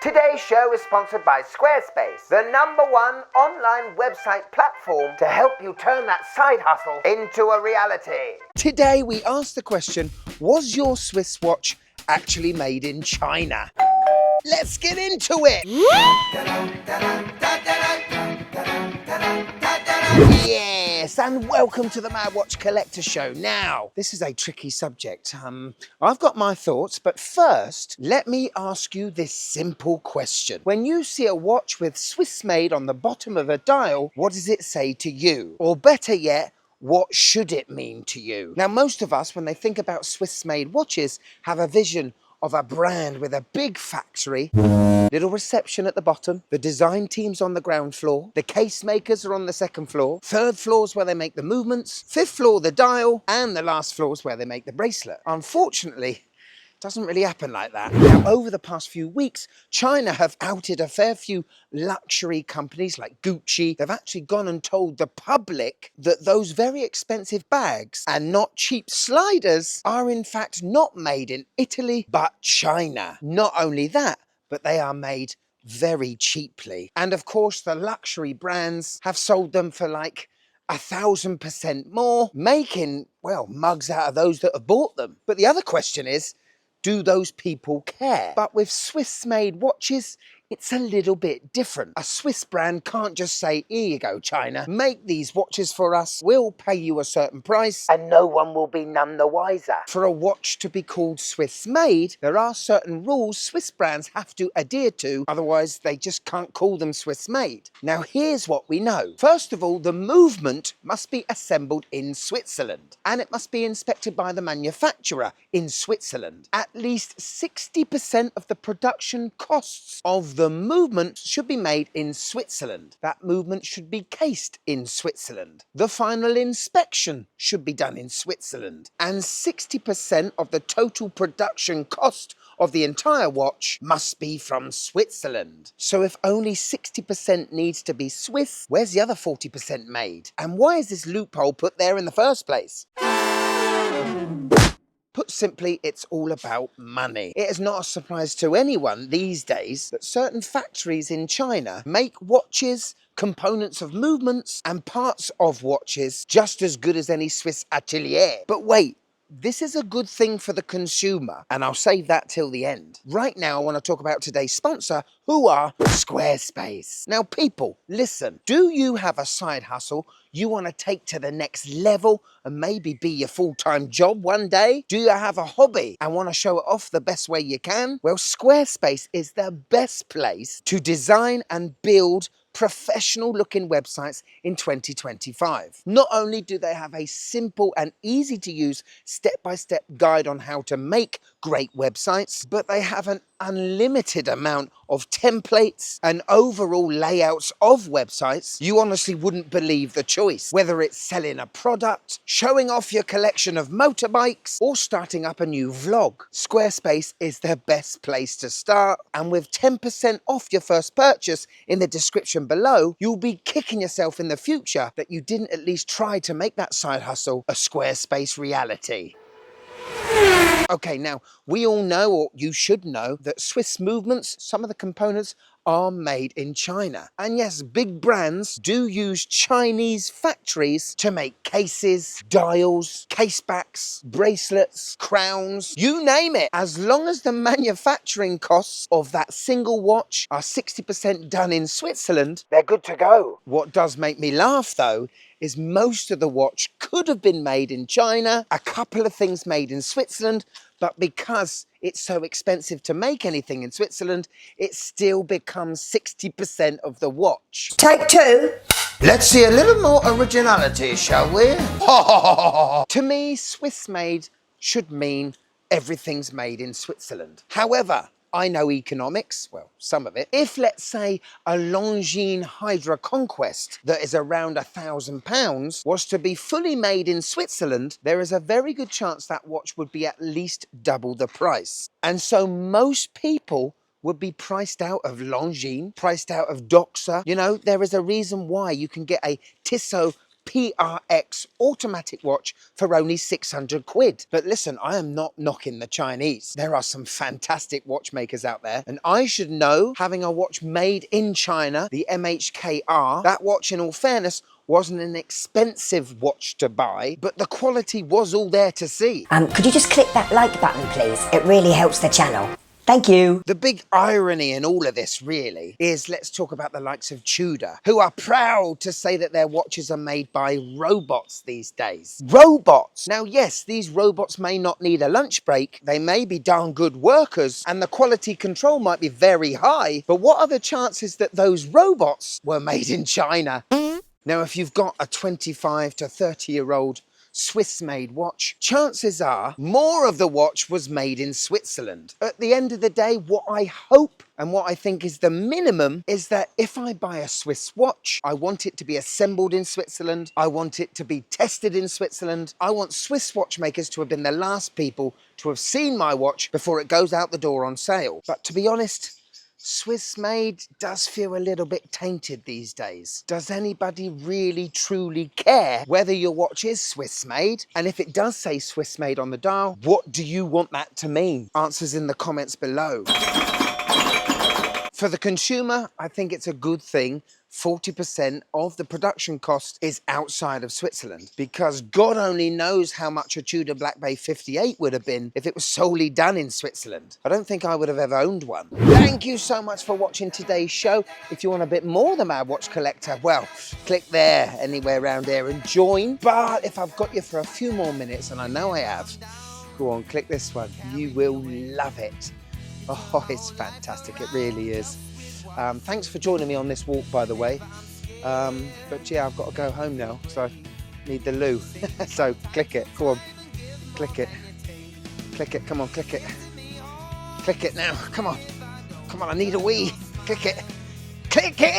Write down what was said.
Today's show is sponsored by Squarespace, the #1 online website platform to help you turn that side hustle into a reality. Today we asked the question, was your Swiss watch actually made in China? Let's get into it! Yes, and welcome to the Mad Watch Collector Show. Now, this is a tricky subject. I've got my thoughts, but first, let me ask you this simple question. When you see a watch with Swiss made on the bottom of a dial, what does it say to you? Or better yet, what should it mean to you? Now, most of us, when they think about Swiss made watches, have a vision of a brand with a big factory, little reception at the bottom, the design team's on the ground floor, the case makers are on the second floor, third floor's where they make the movements, fifth floor the dial, and the last floor's where they make the bracelet. Unfortunately, doesn't really happen like that. Now, over the past few weeks, China have outed a fair few luxury companies like Gucci. They've actually gone and told the public that those very expensive bags and not cheap sliders are in fact not made in Italy, but China. Not only that, but they are made very cheaply. And of course, the luxury brands have sold them for like 1,000% more, making, well, mugs out of those that have bought them. But the other question is, do those people care? But with Swiss-made watches, it's a little bit different. A Swiss brand can't just say, here you go, China, make these watches for us, we'll pay you a certain price, And no one will be none the wiser. for a watch to be called Swiss-made, there are certain rules Swiss brands have to adhere to, otherwise they just can't call them Swiss-made. Now here's what we know. First of all, the movement must be assembled in Switzerland, and it must be inspected by the manufacturer in Switzerland. At least 60% of the production costs of the movement should be made in Switzerland. That movement should be cased in Switzerland. The final inspection should be done in Switzerland. And 60% of the total production cost of the entire watch must be from Switzerland. So if only 60% needs to be Swiss, where's the other 40% made? And why is this loophole put there in the first place? Put simply, it's all about money. It is not a surprise to anyone these days that certain factories in China make watches, components of movements, and parts of watches just as good as any Swiss atelier. But wait, this is a good thing for the consumer, and I'll save that till the end. Right now, I want to talk about today's sponsor, who are Squarespace. Now, people, listen, do you have a side hustle you want to take to the next level and maybe be your full-time job one day? Do you have a hobby and want to show it off the best way you can? Well, Squarespace is the best place to design and build professional looking websites in 2025. Not only do they have a simple and easy to use step-by-step guide on how to make great websites, but they have an unlimited amount of templates and overall layouts of websites. You honestly wouldn't believe the choice. Whether it's selling a product, showing off your collection of motorbikes, or starting up a new vlog, Squarespace is the best place to start. And with 10% off your first purchase in the description below, you'll be kicking yourself in the future that you didn't at least try to make that side hustle a Squarespace reality. Okay, now, we all know, or you should know, that Swiss movements, some of the components are made in China. And yes, big brands do use Chinese factories to make cases, dials, casebacks, bracelets, crowns, you name it. As long as the manufacturing costs of that single watch are 60% done in Switzerland, They're good to go. what does make me laugh, though, is most of the watch could have been made in China, a couple of things made in Switzerland, but because it's so expensive to make anything in Switzerland, it still becomes 60% of the watch. Take two. Let's see a little more originality, shall we? To me, Swiss made should mean everything's made in Switzerland. However, I know economics, well, some of it. If, let's say, a Longines Hydra Conquest that is around £1,000 was to be fully made in Switzerland, there is a very good chance that watch would be at least double the price. And so most people would be priced out of Longines, priced out of Doxa. You know, there is a reason why you can get a Tissot PRX automatic watch for only 600 quid. But listen, I am not knocking the Chinese. There are some fantastic watchmakers out there, and I should know, having a watch made in China, the MHKR, that watch, in all fairness, wasn't an expensive watch to buy, but the quality was all there to see. Could you just click that like button, please? It really helps the channel. Thank you. The big irony in all of this, really, is let's talk about the likes of Tudor, who are proud to say that their watches are made by robots these days. Robots! Now, yes, these robots may not need a lunch break, they may be darn good workers, and the quality control might be very high, but what are the chances that those robots were made in China? Now, if you've got a 25 to 30-year-old Swiss-made watch, chances are more of the watch was made in Switzerland. At the end of the day, what I hope and what I think is the minimum is that if I buy a Swiss watch, I want it to be assembled in Switzerland. I want it to be tested in Switzerland. I want Swiss watchmakers to have been the last people to have seen my watch before it goes out the door on sale. But to be honest, Swiss made does feel a little bit tainted these days. Does anybody really truly care whether your watch is Swiss made? And if it does say Swiss made on the dial, what do you want that to mean? Answers in the comments below. For the consumer, I think it's a good thing 40% of the production cost is outside of Switzerland, because God only knows how much a Tudor Black Bay 58 would have been if it was solely done in Switzerland. I don't think I would have ever owned one. Thank you so much for watching today's show. If you want a bit more than Mad Watch Collector, well, click there, anywhere around there, and join. But if I've got you for a few more minutes, and I know I have, go on, click this one. You will love it. Oh, it's fantastic. It really is. Thanks for joining me on this walk, by the way. But yeah, I've got to go home now, so I need the loo. So click it. Go on. Click it. Click it. Come on, click it. Click it now. Come on. Come on, I need a wee. Click it. Click it!